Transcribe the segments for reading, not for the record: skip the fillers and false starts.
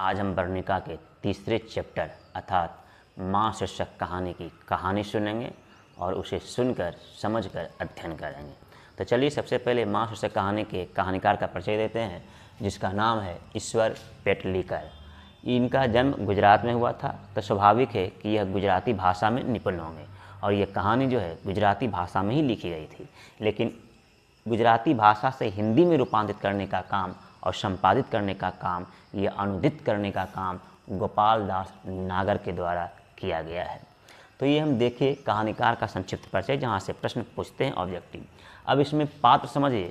आज हम वर्णिका के तीसरे चैप्टर अर्थात माँ शीर्षक कहानी की कहानी सुनेंगे और उसे सुनकर समझकर अध्ययन करेंगे। तो चलिए सबसे पहले माँ शीर्षक कहानी के कहानीकार का परिचय देते हैं, जिसका नाम है ईश्वर पेटलीकर। इनका जन्म गुजरात में हुआ था, तो स्वाभाविक है कि यह गुजराती भाषा में निपुण होंगे और यह कहानी जो है गुजराती भाषा में ही लिखी गई थी। लेकिन गुजराती भाषा से हिंदी में रूपांतरित करने का काम और संपादित करने का काम, यह अनुदित करने का काम गोपाल दास नागर के द्वारा किया गया है। तो ये हम देखें कहानीकार का संक्षिप्त परिचय, जहाँ से प्रश्न पूछते हैं ऑब्जेक्टिव। अब इसमें पात्र समझिए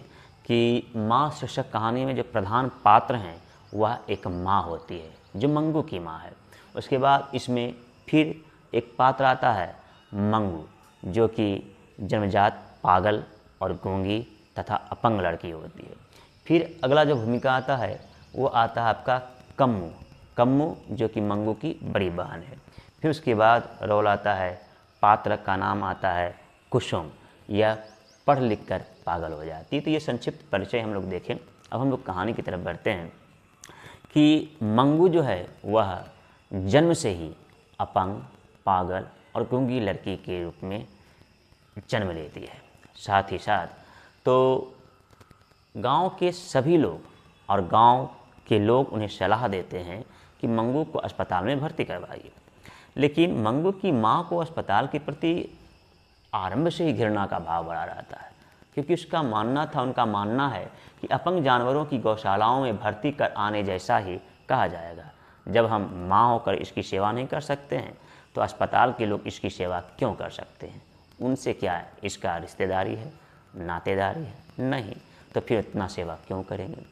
कि माँ शीर्षक कहानी में जो प्रधान पात्र हैं वह एक माँ होती है जो मंगू की माँ है। उसके बाद इसमें फिर एक पात्र आता है मंगू, जो कि जन्मजात पागल और गूंगी तथा अपंग लड़की होती है। फिर अगला जो भूमिका आता है वो आता है आपका कम्मू, कम्मू जो कि मंगू की बड़ी बहन है। फिर उसके बाद रोल आता है, पात्र का नाम आता है कुसुम, यह पढ़ लिख कर पागल हो जाती है। तो ये संक्षिप्त परिचय हम लोग देखें। अब हम लोग कहानी की तरफ बढ़ते हैं कि मंगू जो है वह जन्म से ही अपंग, पागल और गूंगी लड़की के रूप में जन्म लेती है। साथ ही साथ तो गांव के सभी लोग और गांव के लोग उन्हें सलाह देते हैं कि मंगू को अस्पताल में भर्ती करवाइए। लेकिन मंगू की माँ को अस्पताल के प्रति आरंभ से ही घृणा का भाव बढ़ा रहता है, क्योंकि उनका मानना है कि अपंग जानवरों की गौशालाओं में भर्ती कर आने जैसा ही कहा जाएगा। जब हम माँ होकर इसकी सेवा नहीं कर सकते हैं तो अस्पताल के लोग इसकी सेवा क्यों कर सकते हैं? उनसे क्या है, इसका रिश्तेदारी है, नातेदारी है? नहीं, तो फिर इतना सेवा क्यों करेंगे?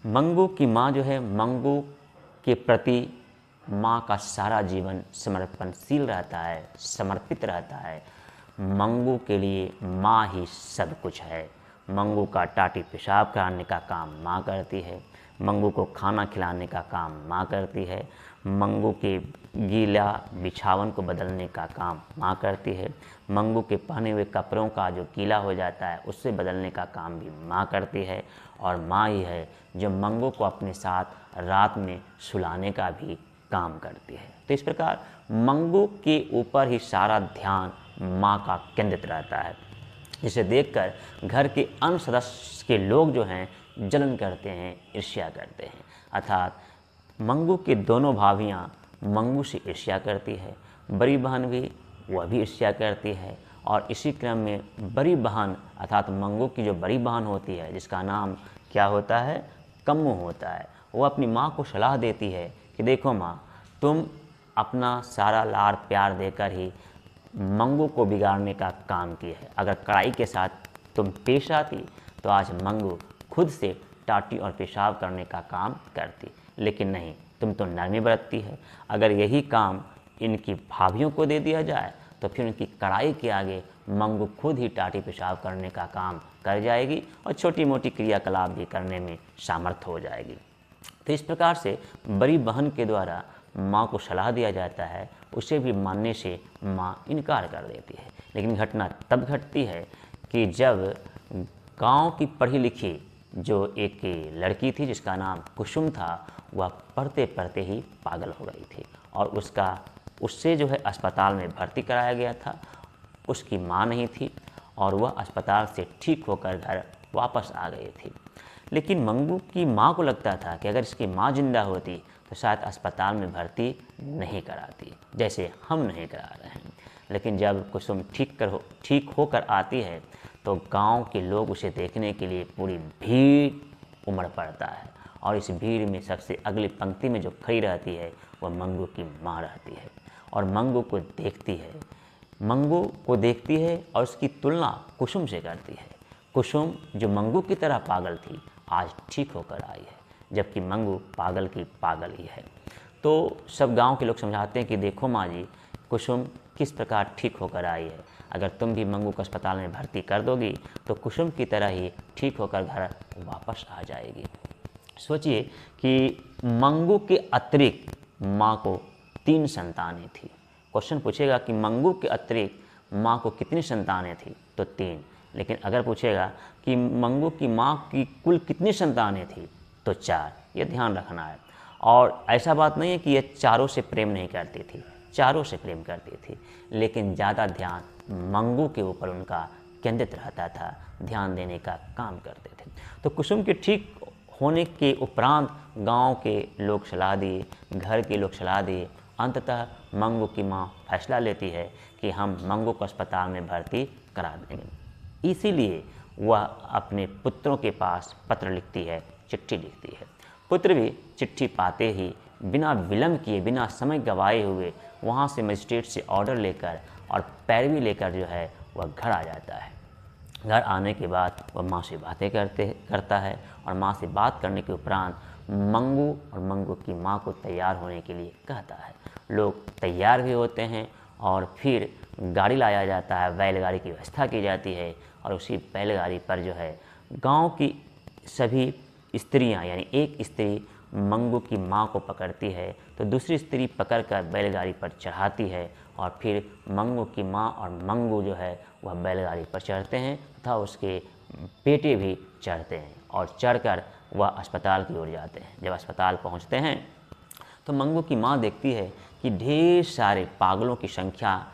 मंगू की माँ जो है, मंगू के प्रति माँ का सारा जीवन समर्पणशील रहता है, समर्पित रहता है। मंगू के लिए माँ ही सब कुछ है। मंगू का टाटी पेशाब कराने का काम माँ करती है, मंगू को खाना खिलाने का काम माँ करती है, मंगू के गीला बिछावन को बदलने का काम माँ करती है, मंगू के पहने हुए कपड़ों का जो गीला हो जाता है उससे बदलने का काम भी माँ करती है। और माँ ही है जो मंगू को अपने साथ रात में सुलाने का भी काम करती है। तो इस प्रकार मंगू के ऊपर ही सारा ध्यान माँ का केंद्रित रहता है, जिसे देखकर घर के अन्य सदस्य के लोग जो हैं जलन करते हैं, ईर्ष्या करते हैं। अर्थात मंगू के दोनों भाभियाँ मंगू से ईर्ष्या करती है, बड़ी बहन भी वह भी ईर्ष्या करती है। और इसी क्रम में बड़ी बहन अर्थात मंगू की जो बड़ी बहन होती है, जिसका नाम क्या होता है, कम्मू होता है, वो अपनी माँ को सलाह देती है कि देखो माँ, तुम अपना सारा लाड़ प्यार देकर ही मंगू को बिगाड़ने का काम किया है। अगर कड़ाई के साथ तुम पेश आती तो आज मंगू खुद से टाटी और पेशाब करने का काम करती, लेकिन नहीं, तुम तो नरमी बरतती है। अगर यही काम इनकी भाभियों को दे दिया जाए तो फिर उनकी कड़ाई के आगे मंगू खुद ही टाटी पेशाब करने का काम कर जाएगी और छोटी मोटी क्रियाकलाप भी करने में सामर्थ्य हो जाएगी। तो इस प्रकार से बड़ी बहन के द्वारा माँ को सलाह दिया जाता है, उसे भी मानने से माँ इनकार कर देती है। लेकिन घटना तब घटती है कि जब गांव की पढ़ी लिखी जो एक लड़की थी जिसका नाम कुसुम था, वह पढ़ते पढ़ते ही पागल हो गई थी और उससे जो है अस्पताल में भर्ती कराया गया था। उसकी माँ नहीं थी और वह अस्पताल से ठीक होकर घर वापस आ गई थी। लेकिन मंगू की माँ को लगता था कि अगर इसकी माँ जिंदा होती तो शायद अस्पताल में भर्ती नहीं कराती, जैसे हम नहीं करा रहे हैं। लेकिन जब कुसुम ठीक होकर आती है तो गांव के लोग उसे देखने के लिए पूरी भीड़ उमड़ पड़ता है और इस भीड़ में सबसे अगली पंक्ति में जो खड़ी रहती है वह मंगू की माँ रहती है और मंगू को देखती है और उसकी तुलना कुसुम से करती है। कुसुम जो मंगू की तरह पागल थी आज ठीक होकर आई है, जबकि मंगू पागल की पागल ही है। तो सब गांव के लोग समझाते हैं कि देखो माँ जी, कुसुम किस प्रकार ठीक होकर आई है। अगर तुम भी मंगू को अस्पताल में भर्ती कर दोगी तो कुसुम की तरह ही ठीक होकर घर वापस आ जाएगी। सोचिए कि मंगू के अतिरिक्त माँ को 3 संतानें थी। क्वेश्चन पूछेगा कि मंगू के अतिरिक्त माँ को कितनी संतानें थी, तो 3। लेकिन अगर पूछेगा कि मंगू की माँ की कुल कितनी संतानें थी, तो 4। ये ध्यान रखना है। और ऐसा बात नहीं है कि ये चारों से प्रेम नहीं करती थी, चारों से प्रेम करती थी, लेकिन ज़्यादा ध्यान मंगू के ऊपर उनका केंद्रित रहता था, ध्यान देने का काम करते थे। तो कुसुम के ठीक होने के उपरांत गांव के लोग सलाह दिए, घर के लोग सलाह दिए। अंततः मंगू की माँ फैसला लेती है कि हम मंगू को अस्पताल में भर्ती करा देंगे। इसीलिए वह अपने पुत्रों के पास पत्र लिखती है, चिट्ठी लिखती है। पुत्र भी चिट्ठी पाते ही बिना विलंब किए, बिना समय गंवाए हुए वहाँ से मजिस्ट्रेट से ऑर्डर लेकर और पैरवी लेकर जो है वह घर आ जाता है। घर आने के बाद वह माँ से बातें करता है और माँ से बात करने के उपरांत मंगू और मंगू की माँ को तैयार होने के लिए कहता है। लोग तैयार भी होते हैं और फिर गाड़ी लाया जाता है, बैलगाड़ी की व्यवस्था की जाती है और उसी बैलगाड़ी पर जो है गांव की सभी स्त्रियां, यानी एक स्त्री मंगू की माँ को पकड़ती है तो दूसरी स्त्री पकड़कर बैलगाड़ी पर चढ़ाती है और फिर मंगू की माँ और मंगू जो है वह बैलगाड़ी पर चढ़ते हैं तथा उसके बेटे भी चढ़ते हैं और चढ़कर वह अस्पताल की ओर जाते हैं। जब अस्पताल पहुंचते हैं तो मंगू की माँ देखती है कि ढेर सारे पागलों की संख्या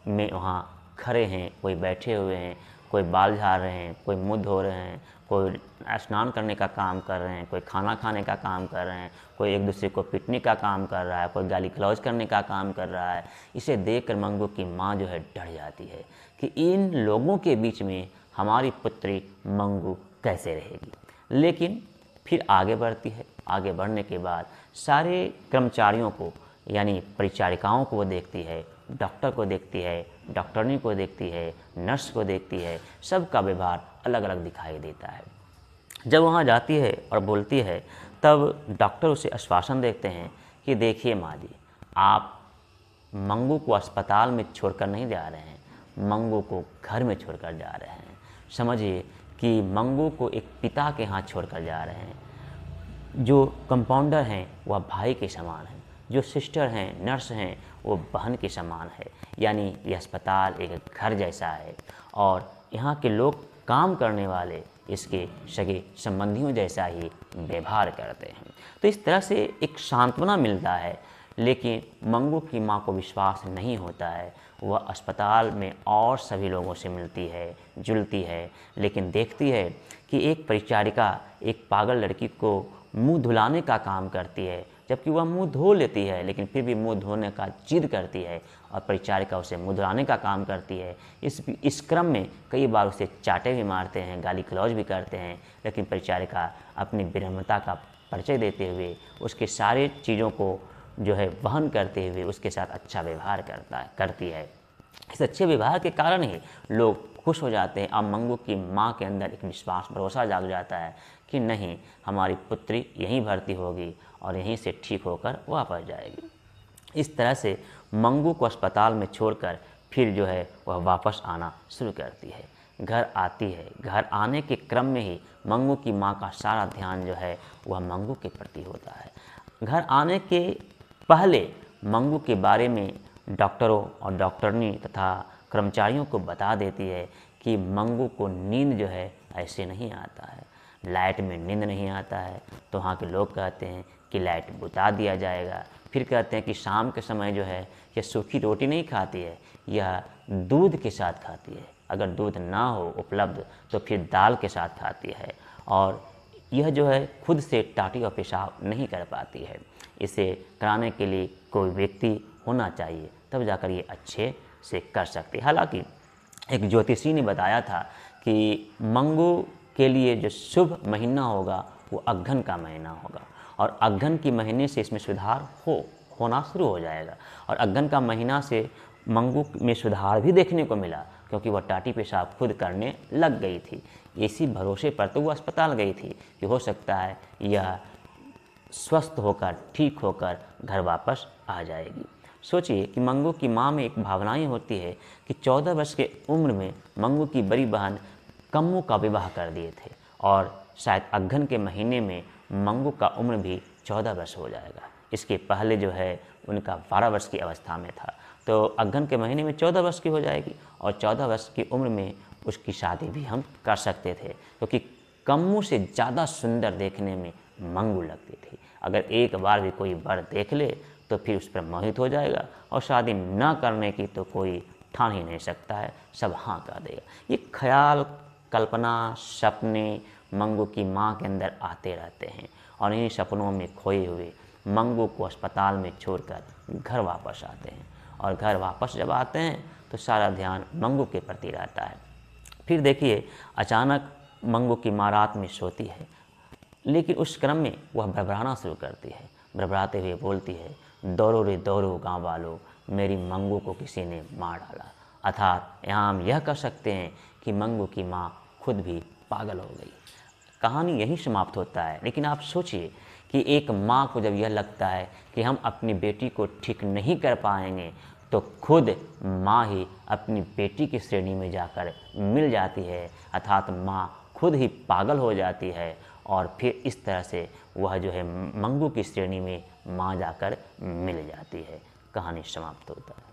में वहाँ खड़े हैं, कोई बैठे हुए हैं, कोई बाल झाड़ रहे हैं, कोई मुँह धो रहे हैं, कोई स्नान करने का काम कर रहे हैं, कोई खाना खाने का काम कर रहे हैं, कोई एक दूसरे को पीटने का काम कर रहा है, कोई गाली गलौज करने का काम कर रहा है। इसे देखकर मंगू की माँ जो है डर जाती है कि इन लोगों के बीच में हमारी पुत्री मंगू कैसे रहेगी। लेकिन फिर आगे बढ़ती है। आगे बढ़ने के बाद सारे कर्मचारियों को, यानी परिचारिकाओं को वो देखती है, डॉक्टर को देखती है, डॉक्टरनी को देखती है, नर्स को देखती है, सबका व्यवहार अलग अलग दिखाई देता है। जब वहाँ जाती है और बोलती है तब डॉक्टर उसे आश्वासन देते हैं कि देखिए माँ जी, आप मंगू को अस्पताल में छोड़कर नहीं जा रहे हैं, मंगू को घर में छोड़कर जा रहे हैं। समझिए कि मंगू को एक पिता के हाथ छोड़कर जा रहे हैं। जो कंपाउंडर हैं वह भाई के समान हैं, जो सिस्टर हैं, नर्स हैं, वो बहन के समान है। यानी ये अस्पताल एक घर जैसा है और यहाँ के लोग, काम करने वाले, इसके सगे संबंधियों जैसा ही व्यवहार करते हैं। तो इस तरह से एक सांत्वना मिलता है। लेकिन मंगू की माँ को विश्वास नहीं होता है। वह अस्पताल में और सभी लोगों से मिलती है, जुलती है, लेकिन देखती है कि एक परिचारिका एक पागल लड़की को मुंह धुलाने का काम करती है, जबकि वह मुंह धो लेती है लेकिन फिर भी मुंह धोने का जिद करती है और परिचारिका उसे मुंह धुलाने का काम करती है। इस क्रम में कई बार उसे चाटे भी मारते हैं, गाली गलौज भी करते हैं, लेकिन परिचारिका अपनी विनम्रता का परिचय देते हुए उसके सारे चीज़ों को जो है वहन करते हुए उसके साथ अच्छा व्यवहार करती है। इस अच्छे व्यवहार के कारण ही लोग खुश हो जाते हैं। अब मंगू की माँ के अंदर एक विश्वास, भरोसा जाग जाता है कि नहीं, हमारी पुत्री यहीं भर्ती होगी और यहीं से ठीक होकर वापस जाएगी। इस तरह से मंगू को अस्पताल में छोड़कर फिर जो है वह वापस आना शुरू करती है, घर आती है। घर आने के क्रम में ही मंगू की माँ का सारा ध्यान जो है वह मंगू के प्रति होता है। घर आने के पहले मंगू के बारे में डॉक्टरों और डॉक्टरनी तथा कर्मचारियों को बता देती है कि मंगू को नींद जो है ऐसे नहीं आता है, लाइट में नींद नहीं आता है। तो वहाँ के लोग कहते हैं कि लाइट बुझा दिया जाएगा। फिर कहते हैं कि शाम के समय जो है यह सूखी रोटी नहीं खाती है, यह दूध के साथ खाती है। अगर दूध ना हो उपलब्ध तो फिर दाल के साथ खाती है और यह जो है खुद से टाटी और पेशाब नहीं कर पाती है। इसे कराने के लिए कोई व्यक्ति होना चाहिए, तब जाकर ये अच्छे से कर सकते। हालांकि एक ज्योतिषी ने बताया था कि मंगू के लिए जो शुभ महीना होगा वो अगहन का महीना होगा और अगहन के महीने से इसमें सुधार होना शुरू हो जाएगा। और अगहन का महीना से मंगू में सुधार भी देखने को मिला क्योंकि वह टाटी पेशाब खुद करने लग गई थी। इसी भरोसे पर तो वो अस्पताल गई थी कि हो सकता है यह स्वस्थ होकर, ठीक होकर घर वापस आ जाएगी। सोचिए कि मंगू की माँ में एक भावनाएं होती है कि 14 वर्ष के उम्र में मंगू की बड़ी बहन कम्मू का विवाह कर दिए थे और शायद अगहन के महीने में मंगू का उम्र भी 14 वर्ष हो जाएगा। इसके पहले जो है उनका 12 वर्ष की अवस्था में था, तो अगहन के महीने में 14 वर्ष की हो जाएगी और 14 वर्ष की उम्र में उसकी शादी भी हम कर सकते थे क्योंकि कम्मू से ज़्यादा सुंदर देखने में मंगू लगती थी। अगर एक बार भी कोई वर देख ले तो फिर उस पर मोहित हो जाएगा और शादी न करने की तो कोई ठान ही नहीं सकता है, सब हाँ कर देगा। ये ख्याल, कल्पना, सपने मंगू की माँ के अंदर आते रहते हैं और इन्हीं सपनों में खोए हुए मंगू को अस्पताल में छोड़कर घर वापस आते हैं। और घर वापस जब आते हैं तो सारा ध्यान मंगू के प्रति रहता है। फिर देखिए, अचानक मंगू की माँ रात में सोती है, लेकिन उस क्रम में वह बड़बड़ाना शुरू करती है। बड़बड़ाते हुए बोलती है, दौड़ो रे दौड़ो गाँव वालों, मेरी मंगू को किसी ने मार डाला। अर्थात यहाँ हम यह कह सकते हैं कि मंगू की माँ खुद भी पागल हो गई। कहानी यहीं समाप्त होता है। लेकिन आप सोचिए कि एक माँ को जब यह लगता है कि हम अपनी बेटी को ठीक नहीं कर पाएंगे तो खुद माँ ही अपनी बेटी की श्रेणी में जाकर मिल जाती है, अर्थात माँ खुद ही पागल हो जाती है और फिर इस तरह से वह जो है मंगू की श्रेणी में माँ जाकर मिल जाती है। कहानी समाप्त होता है।